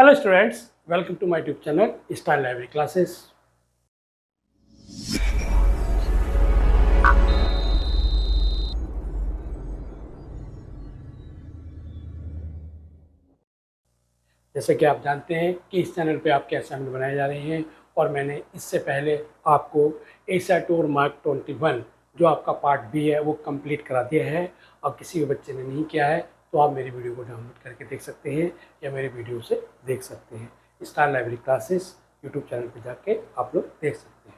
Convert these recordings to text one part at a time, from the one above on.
Hello students, welcome to my YouTube channel style library classes. जैसे कि आप जानते हैं कि इस चैनल पे आपके असाइनमेंट बनाए जा रहे हैं और मैंने इससे पहले आपको एसा2 और मार्क 21 जो आपका पार्ट बी है वो कंप्लीट करा दिया है। अब किसी भी बच्चे ने नहीं किया है तो आप मेरी वीडियो को डाउनलोड करके देख सकते हैं या मेरे वीडियो से देख सकते हैं। Style library classes YouTube channel पर जाके आप लोग देख सकते हैं।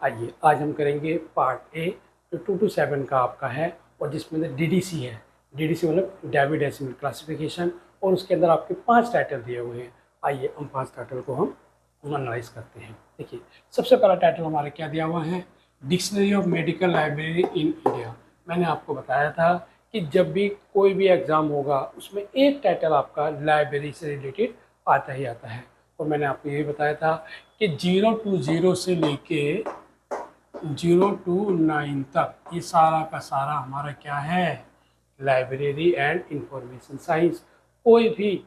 आइए आज हम करेंगे पार्ट ए जो 2 to 7 का आपका है और जिसमें DDC है। DDC मतलब डेविड डेसिमल क्लासिफिकेशन, और उसके अंदर आपके 5 टाइटल दिए हुए हैं। आइए हम 5 टाइटल को हम एनालाइज करते हैं। देखिए सबसे पहला टाइटल हमारा क्या दिया हुआ है, dictionary of medical library in India. मैंने आपको बताया था कि जब भी कोई भी एग्ज़ाम होगा उसमें एक टाइटल आपका लाइब्रेरी से रिलेटेड आता ही आता है। और मैंने आपको ये भी बताया था कि 0 to 0 से लेके 0 to 9 तक ये सारा का सारा हमारा क्या है, लाइब्रेरी एंड इंफॉर्मेशन साइंस। कोई भी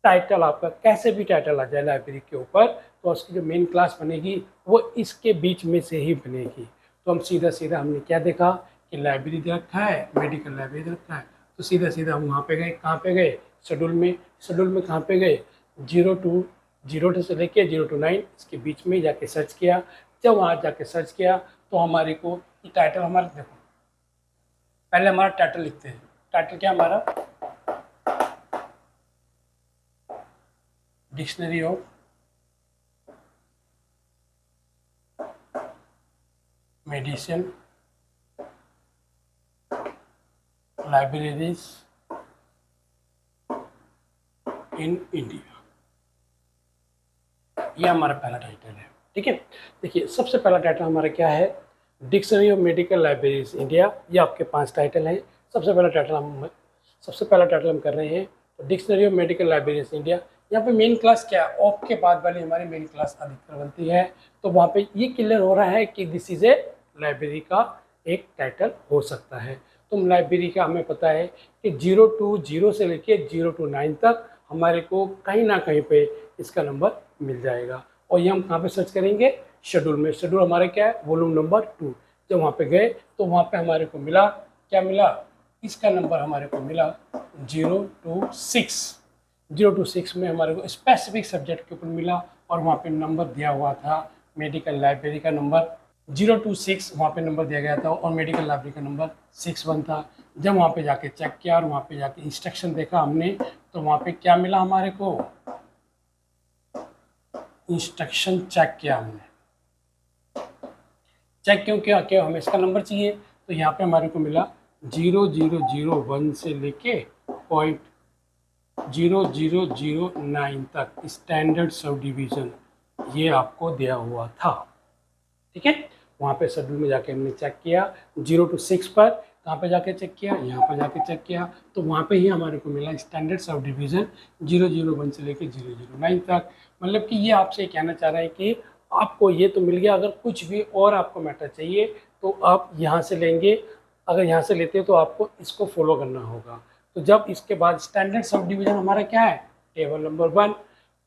टाइटल आपका कैसे भी टाइटल आ जाए लाइब्रेरी के ऊपर तो उसकी जो मेन क्लास बनेगी वो इसके बीच में से ही बनेगी। तो हम सीधा सीधा हमने क्या देखा कि लाइब्रेरी दे रखा है, मेडिकल लाइब्रेरी दे रखा है, तो सीधा सीधा हम वहाँ पे गए। कहाँ पे गए, शेड्यूल में कहाँ पे गए, 0 से लेके 0 to 9 इसके बीच में जाके सर्च किया। जब वहाँ जाके सर्च किया तो हमारे को टाइटल हमारा देखो, पहले हमारा टाइटल लिखते हैं। टाइटल क्या हमारा, dictionary of medicine libraries in India, ये हमारा पहला टाइटल है। ठीक है, देखिए सबसे पहला टाइटल हमारा क्या है, dictionary of medical libraries India. ये आपके 5 टाइटल हैं। सबसे पहला टाइटल हम कर रहे हैं तो dictionary of medical libraries India. यहाँ पे मेन क्लास क्या है, ऑफ के बाद वाली हमारी मेन क्लास अधिकतर बनती है, तो वहाँ पे ये क्लियर हो रहा है कि दिस इज़ ए लाइब्रेरी का एक टाइटल हो सकता है। तो लाइब्रेरी का हमें पता है कि 0 to 0 से लेके 0 to 9 तक हमारे को कहीं ना कहीं पे इसका नंबर मिल जाएगा। और ये हम कहाँ पे सर्च करेंगे, शेड्यूल में। शेड्यूल हमारे क्या है, वॉल्यूम नंबर 2। जब वहाँ पे गए तो वहाँ पे हमारे को मिला, क्या मिला, इसका नंबर हमारे को मिला 0 to 6। 0 to 6 में हमारे को स्पेसिफिक सब्जेक्ट के ऊपर मिला और वहाँ पे नंबर दिया हुआ था मेडिकल लाइब्रेरी का नंबर 0 to 6 वहाँ पे नंबर दिया गया था और मेडिकल लाइब्रेरी का नंबर 61 था। जब वहाँ पे जाके चेक किया और वहाँ पे जाके इंस्ट्रक्शन देखा हमने तो वहाँ पे क्या मिला, हमारे को इंस्ट्रक्शन चेक किया हमने। चेक क्यों किया, क्या हमें इसका नंबर चाहिए, तो यहाँ पे हमारे को मिला 0001 से लेके 0.0009 तक स्टैंडर्ड सब डिवीज़न ये आपको दिया हुआ था। ठीक है, वहाँ पे शेड्यूल में जाके हमने चेक किया 0 to 6 पर। कहाँ पे जाके चेक किया, यहाँ पर जाके चेक किया तो वहाँ पे ही हमारे को मिला स्टैंडर्ड सब डिवीज़न 001 से लेके 009 तक। मतलब कि ये आपसे कहना चाह रहा है कि आपको ये तो मिल गया, अगर कुछ भी और आपको मैटर चाहिए तो आप यहाँ से लेंगे। अगर यहाँ से लेते हो तो आपको इसको फॉलो करना होगा। तो जब इसके बाद स्टैंडर्ड सब डिवीज़न हमारा क्या है, टेबल नंबर 1।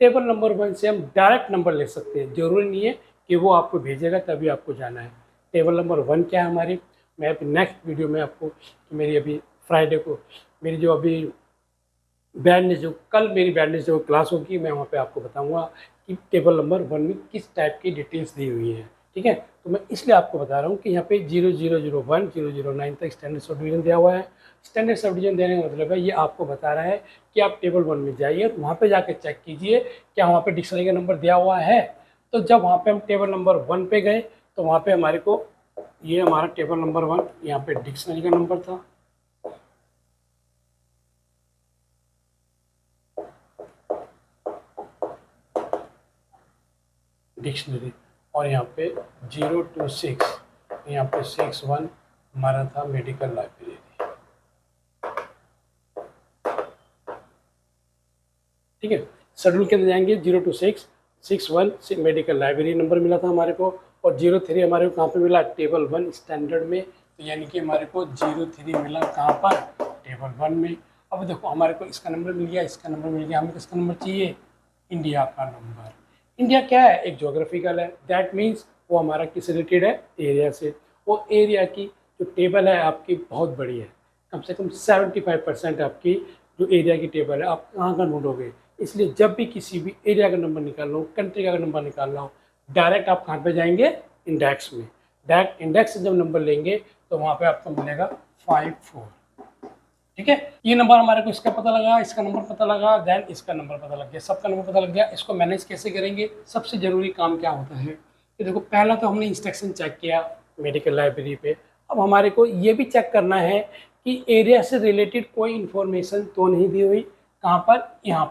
टेबल नंबर 1 से हम डायरेक्ट नंबर ले सकते हैं, ज़रूरी नहीं है कि वो आपको भेजेगा तभी आपको जाना है। टेबल नंबर 1 क्या है हमारी, मैं अभी नेक्स्ट वीडियो में आपको, मेरी अभी फ्राइडे को मेरी जो अभी कल मेरी बैडनेस जो क्लास होगी मैं वहाँ पे आपको बताऊँगा कि टेबल नंबर 1 में किस टाइप की डिटेल्स दी हुई हैं। ठीक है, तो मैं इसलिए आपको बता रहा हूँ कि यहाँ पे 0001 009 तक स्टैंडर्ड सब डिवीज़न दिया हुआ है। स्टैंडर्ड सब डिवीज़न देने का मतलब है ये आपको बता रहा है कि आप टेबल 1 में जाइए, वहाँ पे जाके चेक कीजिए क्या वहाँ पे डिक्शनरी का नंबर दिया हुआ है। तो जब वहाँ पे हम टेबल नंबर 1 पे गए तो वहाँ पे हमारे को ये हमारा टेबल नंबर 1 यहाँ पे डिक्शनरी का नंबर था। डिक्शनरी और यहाँ पे 0 to 6, यहाँ पे 61 हमारा था मेडिकल लाइब्रेरी। ठीक है, शेड्यूल के अंदर जाएंगे 0 to 6, 61 से मेडिकल लाइब्रेरी नंबर मिला था हमारे को। और 03 हमारे को कहाँ पे मिला, टेबल 1 स्टैंडर्ड में। तो यानी कि हमारे को 03 मिला कहाँ पर, टेबल 1 में। अब देखो हमारे को इसका नंबर मिल गया, इसका नंबर मिल गया, हमें किसका नंबर चाहिए, इंडिया का नंबर। इंडिया क्या है, एक ज्योग्राफिकल है, दैट मीन्स वो हमारा किस रिलेटेड है, एरिया से। वो एरिया की जो टेबल है आपकी बहुत बड़ी है, कम से कम 75% आपकी जो एरिया की टेबल है आप कहाँ का ढूंढोगे। इसलिए जब भी किसी भी एरिया का नंबर निकालना हो, कंट्री का नंबर निकालना हो, डायरेक्ट आप कहाँ पे जाएंगे, इंडेक्स में। डायरेक्ट इंडेक्स से जब नंबर लेंगे तो वहाँ पे आपको मिलेगा 54। ठीक है, ये नंबर हमारे को इसका पता लगा, इसका नंबर पता लगा, देन इसका नंबर पता लग गया, सबका नंबर पता लग गया। इसको मैनेज कैसे करेंगे, सबसे ज़रूरी काम क्या होता है कि देखो, पहला तो हमने इंस्ट्रक्शन चेक किया मेडिकल लाइब्रेरी पे। अब हमारे को ये भी चेक करना है कि एरिया से रिलेटेड कोई इन्फॉर्मेशन तो नहीं दी हुई। कहाँ पर, यहाँ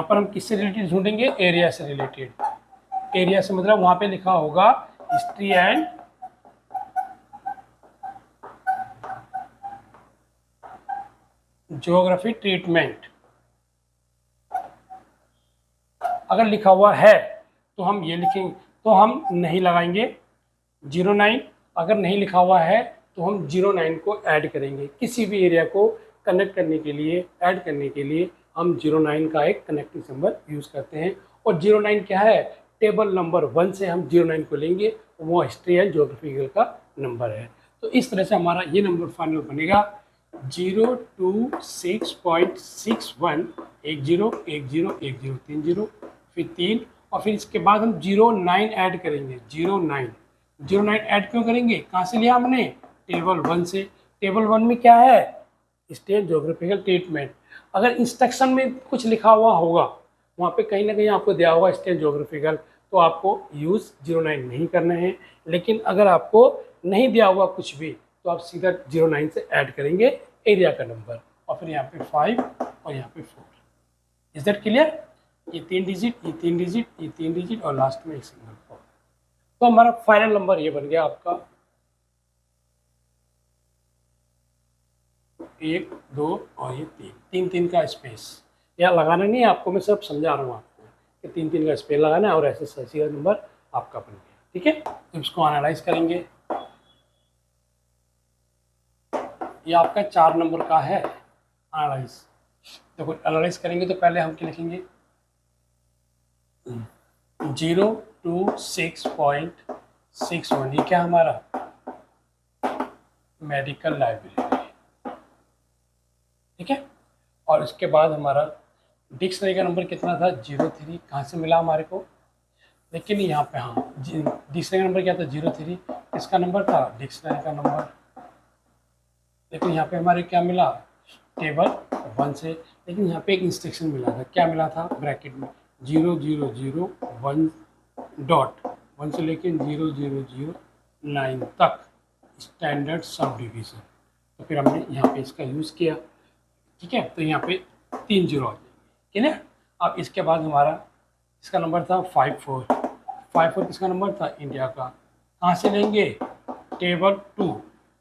पर हम किससे रिलेटेड ढूंढेंगे, एरिया से रिलेटेड। एरिया से मतलब वहाँ पे लिखा होगा हिस्ट्री एंड ज्योग्राफी ट्रीटमेंट। अगर लिखा हुआ है तो हम ये लिखेंगे, तो हम नहीं लगाएंगे 09। अगर नहीं लिखा हुआ है तो हम 09 को ऐड करेंगे। किसी भी एरिया को कनेक्ट करने के लिए, ऐड करने के लिए हम 09 का एक कनेक्टिंग सिंबल यूज़ करते हैं। और 09 क्या है, टेबल नंबर 1 से हम 09 को लेंगे, वो हिस्ट्री एंड ज्योग्राफिकल का नंबर है। तो इस तरह से हमारा ये नंबर फाइनल बनेगा 026.61 10101030, फिर 3, और फिर इसके बाद हम 09 ऐड करेंगे। 09 ऐड क्यों करेंगे, कहाँ से लिया हमने, टेबल 1 से। टेबल 1 में क्या है, स्टेट ज्योग्राफिकल ट्रीटमेंट। अगर इंस्ट्रक्शन में कुछ लिखा हुआ होगा, वहाँ पे कहीं ना कहीं आपको दिया होगा स्टेट ज्योग्राफिकल, तो आपको यूज़ 09 नहीं करना है। लेकिन अगर आपको नहीं दिया हुआ कुछ भी, तो आप सीधा 09 से ऐड करेंगे एरिया का नंबर, और फिर यहाँ पे 5 और यहाँ पे 4। इज दैट क्लियर, ये 3 डिजिट, ये 3 डिजिट, ये 3 डिजिट, और लास्ट में एक सिंगल 4। तो हमारा फाइनल नंबर ये बन गया आपका 1 2 और ये 3 का स्पेस। यहाँ लगाना नहीं है आपको, मैं सब समझा रहा हूँ आपको कि 3 का स्पेस लगाना है, और ऐसे सीधा नंबर आपका बन गया। ठीक है, तो इसको एनालाइज करेंगे। ये आपका 4 नंबर का है एनालाइज। देखो, एनालाइज करेंगे तो पहले हम क्या लिखेंगे, 026.61, ये क्या हमारा मेडिकल लाइब्रेरी। ठीक है, और इसके बाद हमारा डिक्शनरी का नंबर कितना था, 03। कहाँ से मिला हमारे को, लेकिन यहाँ पे हाँ, डिक्शनरी का नंबर क्या था, 03। इसका नंबर था डिक्शनरी का नंबर। लेकिन यहाँ पे हमारे क्या मिला, टेबल 1 से। लेकिन यहाँ पे एक इंस्ट्रक्शन मिला था, क्या मिला था, ब्रैकेट में 0001 डॉट 1 से लेके 0009 तक स्टैंडर्ड सब डिवीज़न। तो फिर हमने यहाँ पे इसका यूज़ किया। ठीक है, तो यहाँ पे 3 जीरो आ जाएंगे। ठीक है, अब इसके बाद हमारा इसका नंबर था 54 किसका नंबर था, इंडिया का। कहाँ से लेंगे, टेबल 2,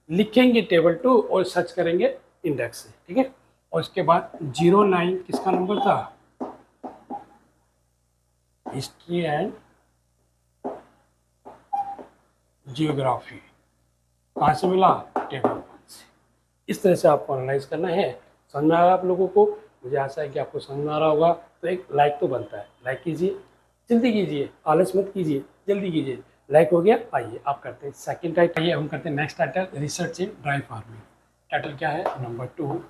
लिखेंगे टेबल 2 और सर्च करेंगे इंडेक्स से। ठीक है, और इसके बाद 09 किसका नंबर था, हिस्ट्री एंड जियोग्राफी। कहाँ से मिला, टेबल 1 से। इस तरह से आपको एनालाइज करना है। समझ में आ रहा है आप लोगों को, मुझे आशा है कि आपको समझ में आ रहा होगा। तो एक लाइक तो बनता है, लाइक कीजिए, जल्दी कीजिए, आलस मत कीजिए, जल्दी कीजिए। लाइक हो गया, आइए आप करते हैं सेकंड टाइटल। आइए हम करते हैं next title, research in dry farming. Title क्या है, number 2,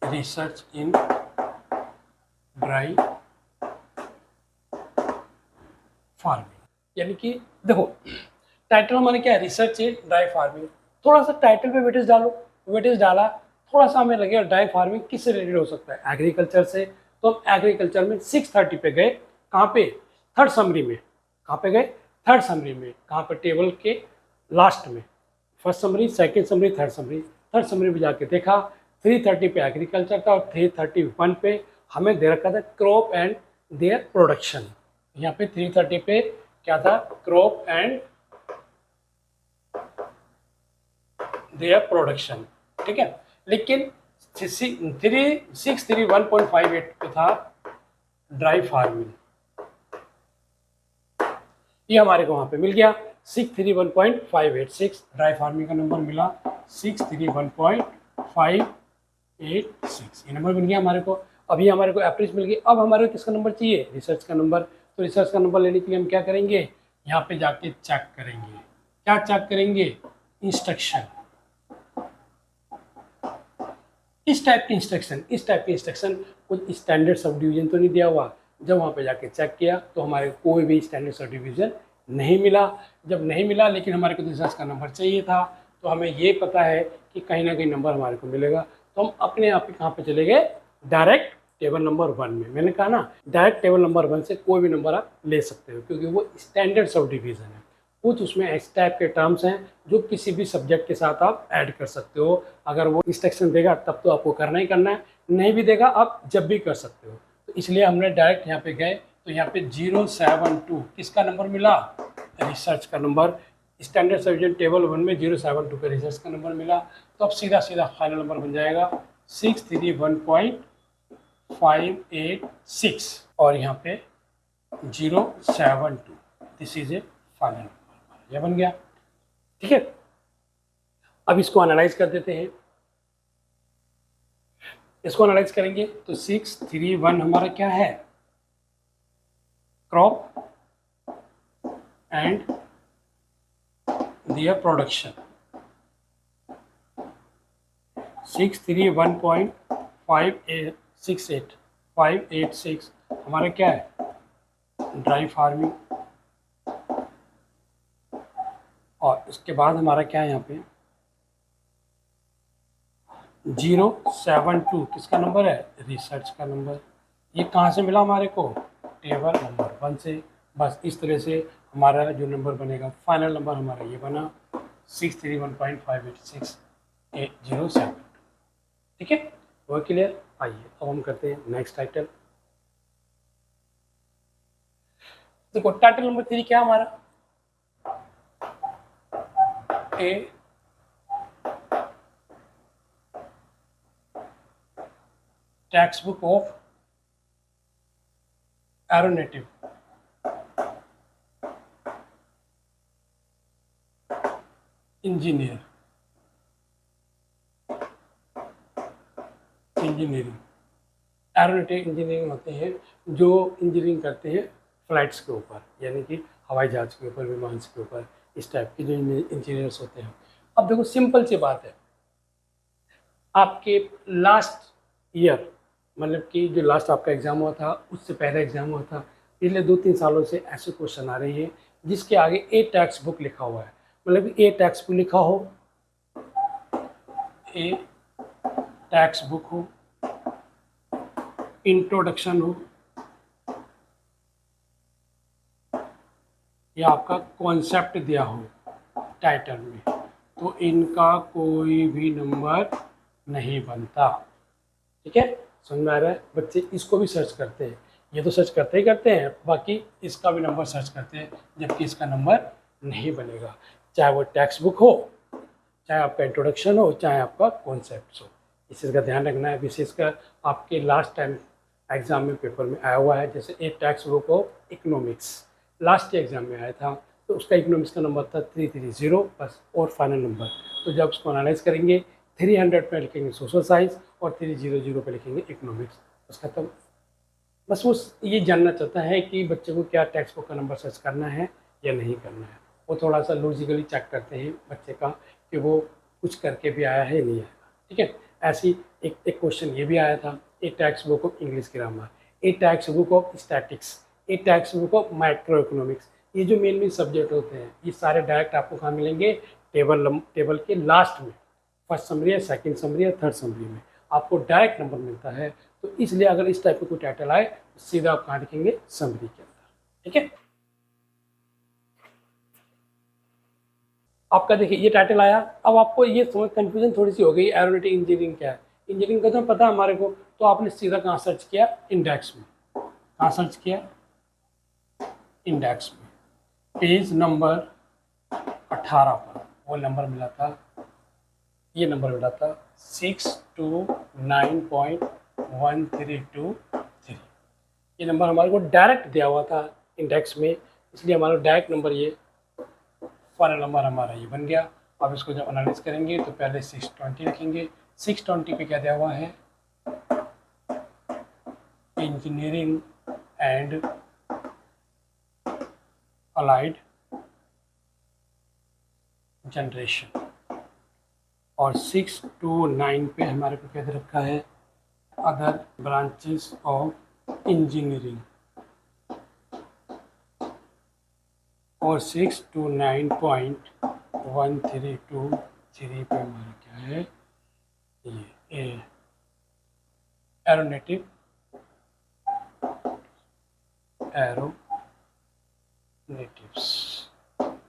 research in dry farming. यानी कि देखो, टाइटल हमारे क्या है, रिसर्च इन ड्राई फार्मिंग। थोड़ा सा टाइटल पे वेटेज डालो, वेटेज डाला, थोड़ा सा हमें लगेगा ड्राई फार्मिंग किससे रिलेटेड हो सकता है, एग्रीकल्चर से। तो हम एग्रीकल्चर में 630 पे गए, कहाँ पे, थर्ड समरी में। कहाँ पे गए, थर्ड समरी में। कहाँ पे, टेबल के लास्ट में। First summary, second summary, third summary. Third summary में जाके देखा 330 पे एग्रीकल्चर था, और 331 पे हमें दे रखा था क्रॉप एंड देयर प्रोडक्शन। यहाँ पे 330 पे क्या था, क्रॉप एंड देयर प्रोडक्शन। ठीक है, लेकिन 631.58 पे था ड्राई फार्मिंग। ये हमारे को वहाँ पे मिल गया 631.586। ड्राई फार्मिंग का नंबर मिला 631.586। 586 ये नंबर बन गया हमारे को। अभी हमारे को एवरेज मिल गई। अब हमारे को किसका नंबर चाहिए? रिसर्च का नंबर। तो रिसर्च का नंबर लेने के लिए हम क्या करेंगे? यहाँ पे जाके चेक करेंगे। क्या चेक करेंगे? इंस्ट्रक्शन। इस टाइप के इंस्ट्रक्शन कुछ स्टैंडर्ड सब डिवीजन तो नहीं दिया हुआ। जब वहाँ पे जाके चेक किया तो हमारे को कोई भी स्टैंडर्ड सब डिवीजन नहीं मिला। जब नहीं मिला, लेकिन हमारे को रिसर्च का नंबर चाहिए था, तो हमें ये पता है कि कहीं ना कहीं नंबर हमारे को मिलेगा। तो हम अपने आप ही कहाँ पे चले गए? डायरेक्ट टेबल नंबर 1 में। मैंने कहा ना, डायरेक्ट टेबल नंबर 1 से कोई भी नंबर आप ले सकते हो, क्योंकि वो स्टैंडर्ड सब डिवीजन है। कुछ उसमें इस टाइप के टर्म्स हैं जो किसी भी सब्जेक्ट के साथ आप ऐड कर सकते हो। अगर वो इंस्ट्रक्शन देगा तब तो आपको करना ही करना है, नहीं भी देगा आप जब भी कर सकते हो। तो इसलिए हमने डायरेक्ट यहाँ पे गए, तो यहाँ पे 072 किसका नंबर मिला? रिसर्च का नंबर। स्टैंडर्ड डिवीजन टेबल 1 में 072 का रिसर्च का नंबर मिला। तो अब सीधा सीधा फाइनल नंबर बन जाएगा 631.586 और यहाँ पे 072। This is A final number, यह बन गया। ठीक है, अब इसको एनालाइज कर देते हैं। इसको एनालाइज करेंगे तो 631 हमारा क्या है? Crop and their production. 631.586 हमारा क्या है? Dry farming. और उसके बाद हमारा क्या है? यहाँ पे 072 किसका नंबर है? रिसर्च का नंबर। ये कहाँ से मिला हमारे को? टेबल नंबर 1 से। बस इस तरह से हमारा जो नंबर बनेगा, फाइनल नंबर हमारा ये बना 631.586.807। ठीक है, वो क्लियर? आइए अब हम करते हैं नेक्स्ट टाइटल। देखो टाइटल नंबर 3 क्या हमारा? A text book of aeronautical engineering. Aeronautical engineering होते हैं जो इंजीनियरिंग करते हैं फ्लाइट्स के ऊपर, यानी कि हवाई जहाज के ऊपर, विमान के ऊपर, इस टाइप के जो इंजीनियर्स होते हैं। अब देखो सिंपल सी बात है, आपके लास्ट ईयर, मतलब कि जो लास्ट आपका एग्ज़ाम हुआ था उससे पहले एग्ज़ाम हुआ था, पिछले 2-3 सालों से ऐसे क्वेश्चन आ रहे हैं जिसके आगे ए टेक्स्ट बुक लिखा हुआ है। मतलब ए टेक्स्ट बुक लिखा हो, ए टेक्स्ट बुक हो, इंट्रोडक्शन हो, या आपका कॉन्सेप्ट दिया हो टाइटल में, तो इनका कोई भी नंबर नहीं बनता। ठीक है, समझ में आ रहा है? बच्चे इसको भी सर्च करते हैं, ये तो सर्च करते ही करते हैं, बाकी इसका भी नंबर सर्च करते हैं, जबकि इसका नंबर नहीं बनेगा। चाहे वो टेक्स्ट बुक हो, चाहे आपका इंट्रोडक्शन हो, चाहे आपका कॉन्सेप्ट हो। इस चीज़ का ध्यान रखना है। विशेषकर आपके लास्ट टाइम एग्ज़ाम में पेपर में आया हुआ है, जैसे एक text book of economics last exam में आया था, तो उसका इकोनॉमिक्स का नंबर था 330 बस, और फाइनल नंबर। तो जब उसको एनालाइज करेंगे 300 पे लिखेंगे सोशल साइंस और 300 पे लिखेंगे इकोनॉमिक्स, बस खत्म। बस वो ये जानना चाहता है कि बच्चे को क्या टेक्स्ट बुक का नंबर सर्च करना है या नहीं करना है। वो थोड़ा सा लॉजिकली चेक करते हैं बच्चे का कि वो कुछ करके भी आया है नहीं आया। ठीक है, ऐसी एक क्वेश्चन ये भी आया था, ए text book of English grammar, A text book of statics, A text book of micro economics. ये जो मेन सब्जेक्ट होते हैं ये सारे डायरेक्ट आपको कहाँ मिलेंगे? टेबल के लास्ट में, फर्स्ट समरी या सेकंड समरी या थर्ड समरी में आपको डायरेक्ट नंबर मिलता है। तो इसलिए अगर इस टाइप का कोई टाइटल आए तो सीधा आप कहाँ लिखेंगे? समरी के अंदर। ठीक है, आपका देखिए ये टाइटल आया। अब आपको ये समझ कन्फ्यूजन थोड़ी सी हो गई, एरोनॉटिक इंजीनियरिंग क्या है। इंजीनियरिंग का तो पता है हमारे को, तो आपने सीधा कहाँ सर्च किया? इंडेक्स में। कहाँ सर्च किया? इंडेक्स में। पेज नंबर 18 पर वो नंबर मिला था, ये नंबर मिला था 629.1323। ये नंबर हमारे को डायरेक्ट दिया हुआ था इंडेक्स में, इसलिए हमारा डायरेक्ट नंबर ये फाइनल नंबर हमारा ये बन गया। अब इसको जब एनालाइज करेंगे तो पहले 620 लिखेंगे, 620 पे क्या दिया हुआ है, इंजीनियरिंग एंड अलाइड जनरेशन, और 629 पे हमारे को क्या दे रखा है, अदर ब्रांचेस ऑफ इंजीनियरिंग, और 629.1323 पे हमारा क्या है, ये एरोनेटिव एरोनेटिव्स,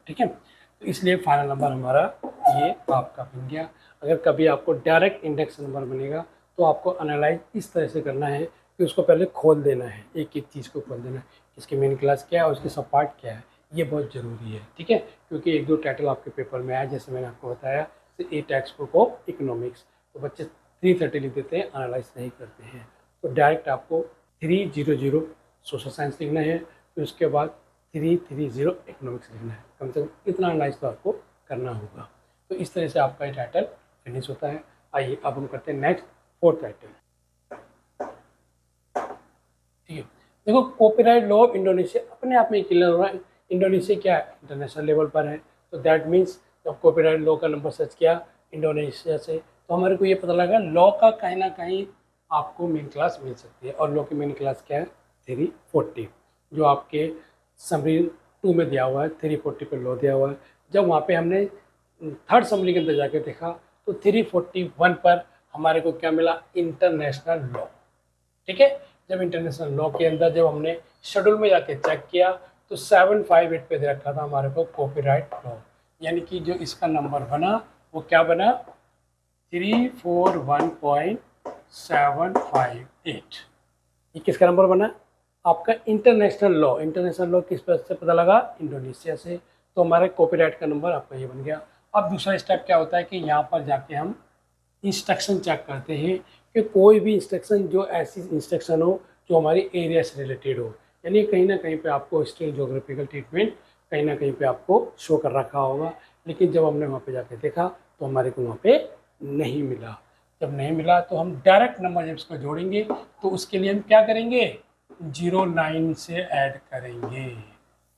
ठीक है। तो इसलिए फाइनल नंबर हमारा ये आपका बन गया। अगर कभी आपको डायरेक्ट इंडेक्स नंबर बनेगा तो आपको एनालाइज इस तरह से करना है कि उसको पहले खोल देना है, एक एक चीज़ को खोल देना है, इसकी मेन क्लास क्या है और उसकी सब पार्ट क्या है, ये बहुत ज़रूरी है, ठीक है। क्योंकि एक दो टाइटल आपके पेपर में आया, जैसे मैंने आपको बताया, ए टेक्स्ट बुक ऑफ इकोनॉमिक्स, तो बच्चे 330 लिख देते हैं, एनालाइज नहीं करते हैं। तो डायरेक्ट आपको 300 सोशल साइंस लिखना है, फिर उसके बाद 330 इकोनॉमिक्स लिखना है। कम से कम इतना एनालाइज तो आपको करना होगा। तो इस तरह से आपका ये टाइटल फिनिश होता है। आइए अब हम करते हैं नेक्स्ट 4th टाइटल, ठीक है। देखो, कॉपीराइट लॉ ऑफ इंडोनेशिया अपने आप में क्लियर हो रहा है। इंडोनेशिया क्या है, इंटरनेशनल लेवल पर है, तो दैट मीन्स जब कॉपीराइट लॉ का नंबर सर्च किया इंडोनेशिया से, तो हमारे को ये पता लगा लॉ का कहीं ना कहीं आपको मेन क्लास मिल सकती है। और लॉ की मेन क्लास क्या है, 340, जो आपके समरी 2 में दिया हुआ है। 340 पे लॉ दिया हुआ है। जब वहाँ पे हमने 3rd समरी के अंदर जाके देखा तो 341 पर हमारे को क्या मिला, इंटरनेशनल लॉ, ठीक है। जब इंटरनेशनल लॉ के अंदर जब हमने शेड्यूल में जाके चेक किया तो 758 पे दे रखा था हमारे को कॉपीराइट लॉ, यानी कि जो इसका नंबर बना वो क्या बना, 341.758। ये किसका नंबर बना, आपका इंटरनेशनल लॉ। इंटरनेशनल लॉ किस पर से पता लगा, इंडोनेशिया से। तो हमारे कॉपीराइट का नंबर आपका ये बन गया। अब दूसरा स्टेप क्या होता है कि यहाँ पर जाके हम इंस्ट्रक्शन चेक करते हैं कि कोई भी इंस्ट्रक्शन जो ऐसी इंस्ट्रक्शन हो जो हमारी एरिया से रिलेटेड हो, यानी कहीं ना कहीं पे आपको हिस्ट्री जोग्राफिकल ट्रीटमेंट कहीं ना कहीं पे आपको शो कर रखा होगा। लेकिन जब हमने वहाँ पे जाके देखा तो हमारे को वहाँ पे नहीं मिला। जब नहीं मिला तो हम डायरेक्ट नंबर जब इसको जोड़ेंगे तो उसके लिए हम क्या करेंगे, 09 से ऐड करेंगे।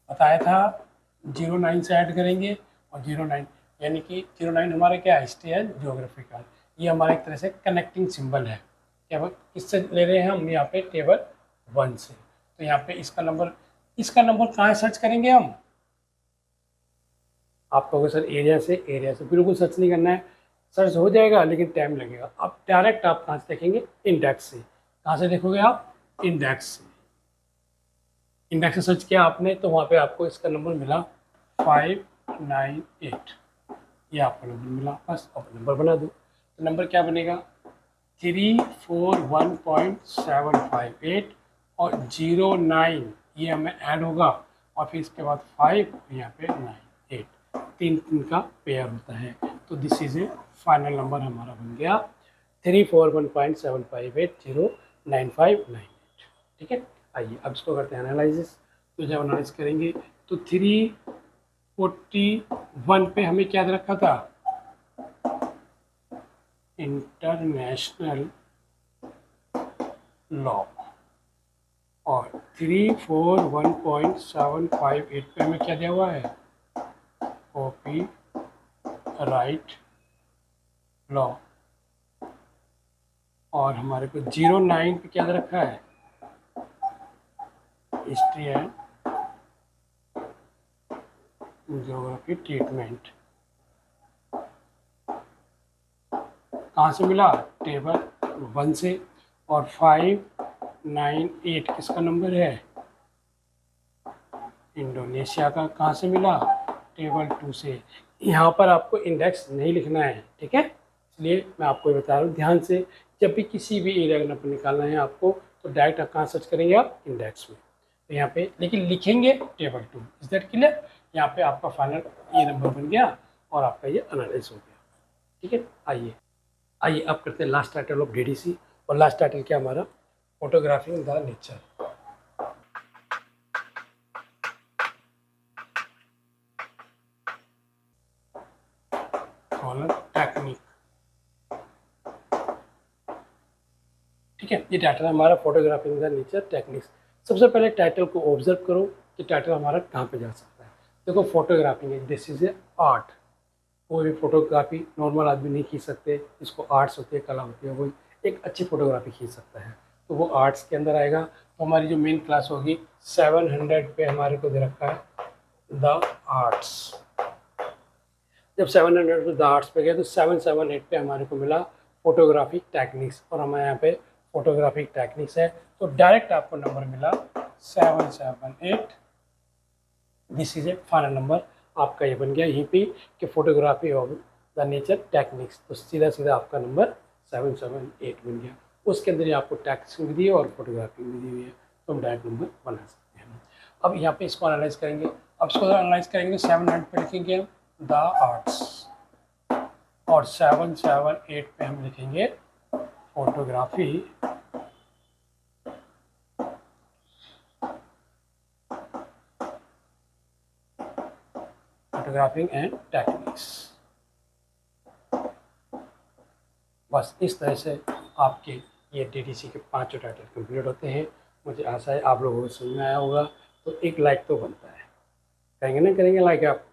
बताया था 09 से ऐड करेंगे, और 09 यानी कि 09 हमारा क्या है, हिस्ट्री एंड ज्योग्राफिकल। ये हमारा एक तरह से कनेक्टिंग सिंबल है। क्या किससे ले रहे हैं हम, यहाँ पे टेबल 1 से। तो यहाँ पे इसका नंबर कहाँ सर्च करेंगे हम, आप कहोगे सर एरिया से बिल्कुल सर्च नहीं करना है, सर्च हो जाएगा लेकिन टाइम लगेगा। अब डायरेक्ट आप कहाँ से देखेंगे, इंडेक्स से। कहाँ से देखोगे आप, इंडेक्स से। इंडेक्स से सर्च किया आपने तो वहाँ पे आपको इसका नंबर मिला 598, ये आपको नंबर मिला। बस अब नंबर बना दो, तो नंबर क्या बनेगा, 341.758 और 09 ये हमें ऐड होगा, और फिर इसके बाद 5 यहाँ पे 9 8, 3 का पेयर होता है। तो this is A final number हमारा बन गया 341.7580959, ठीक है। आइए अब इसको करते हैं एनालिसिस। तो जब एनालिसिस करेंगे तो 341 पे हमें क्या दे रखा था, इंटरनेशनल लॉ, और 341.758 पे हमें क्या दिया हुआ है, कॉपी राइट लॉ, और हमारे को 09 पे क्या दे रखा है, हिस्ट्री एंड ज्योग्राफी ट्रीटमेंट। कहाँ से मिला, टेबल 1 से। और 598 किसका नंबर है, इंडोनेशिया का। कहाँ से मिला, टेबल 2 से। यहाँ पर आपको इंडेक्स नहीं लिखना है, ठीक है। इसलिए मैं आपको ये बता रहा हूँ ध्यान से, जब भी किसी भी एरिया का नंबर निकालना है आपको तो डायरेक्ट आप कहाँ सर्च करेंगे, आप इंडेक्स में। तो यहाँ पे लेकिन लिखेंगे टेबल 2, इज दैट क्लियर। यहाँ पे आपका फाइनल ये नंबर बन गया और आपका ये एनालिसिस हो गया, ठीक है। आइए अब करते हैं लास्ट टाइटल ऑफ डीडीसी। और लास्ट टाइटल क्या हमारा, photographing the nature, collar technique. ठीक है, ये टाइटल है हमारा फोटोग्राफिंग द नेचर टेक्निक्स। सबसे पहले टाइटल को ऑब्जर्व करो कि टाइटल हमारा कहाँ पे जा सकता है। देखो फोटोग्राफिंग है, दिस इज ए आर्ट। कोई भी फोटोग्राफी नॉर्मल आदमी नहीं खींच सकते, इसको आर्ट्स होती है, कला होती है, वो एक अच्छी फोटोग्राफी खींच सकता है, तो वो आर्ट्स के अंदर आएगा। तो हमारी जो मेन क्लास होगी 700 पे हमारे को दे रखा है द आर्ट्स। जब 700 पे द आर्ट्स पे गए तो 778 पे हमारे को मिला फोटोग्राफिक टेक्निक्स, और हमारे यहाँ पे फोटोग्राफिक टेक्निक्स है, तो डायरेक्ट आपको नंबर मिला 778। This is A final number आपका, ये बन गया यहीं पे कि photography of the nature techniques, तो सीधा सीधा आपका नंबर 778 बन गया। उसके अंदर ही आपको टेक्निक्स भी दी है और फोटोग्राफी भी दी हुई है, तो हम डायरेक्ट नंबर बना सकते हैं। अब यहाँ पे इसको एनालाइज करेंगे। अब इसको एनालाइज करेंगे 700 पे लिखेंगे हम द आर्ट्स, और 778 पे हम लिखेंगे फोटोग्राफी फोटोग्राफिंग एंड टेक्निक्स। बस इस तरह से आपके ये DTC के 5 टाइटल कंप्लीट होते हैं। मुझे आशा है आप लोगों को समझ में आया होगा। तो एक लाइक तो बनता है, करेंगे ना करेंगे लाइक, आप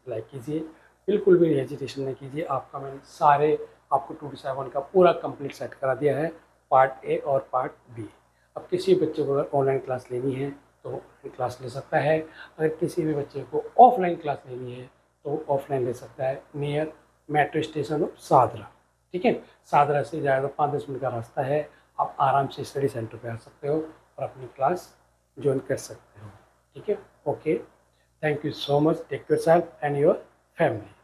लाइक कीजिए, बिल्कुल भी हेजिटेशन नहीं कीजिए। आपका मैंने सारे आपको 2 to 7 का पूरा कंप्लीट सेट करा दिया है, पार्ट ए और पार्ट बी। अब किसी बच्चे को अगर ऑनलाइन क्लास लेनी है तो ऑनलाइन क्लास ले सकता है, अगर किसी भी बच्चे को ऑफलाइन क्लास लेनी है तो ऑफलाइन ले सकता है, near metro station of Sadra. ठीक है, सादरा से ज़्यादा 5-10 मिनट का रास्ता है, आप आराम से स्टडी सेंटर पे आ सकते हो और अपनी क्लास ज्वाइन कर सकते हो। ठीक है, okay, thank you so much, take your self and your family।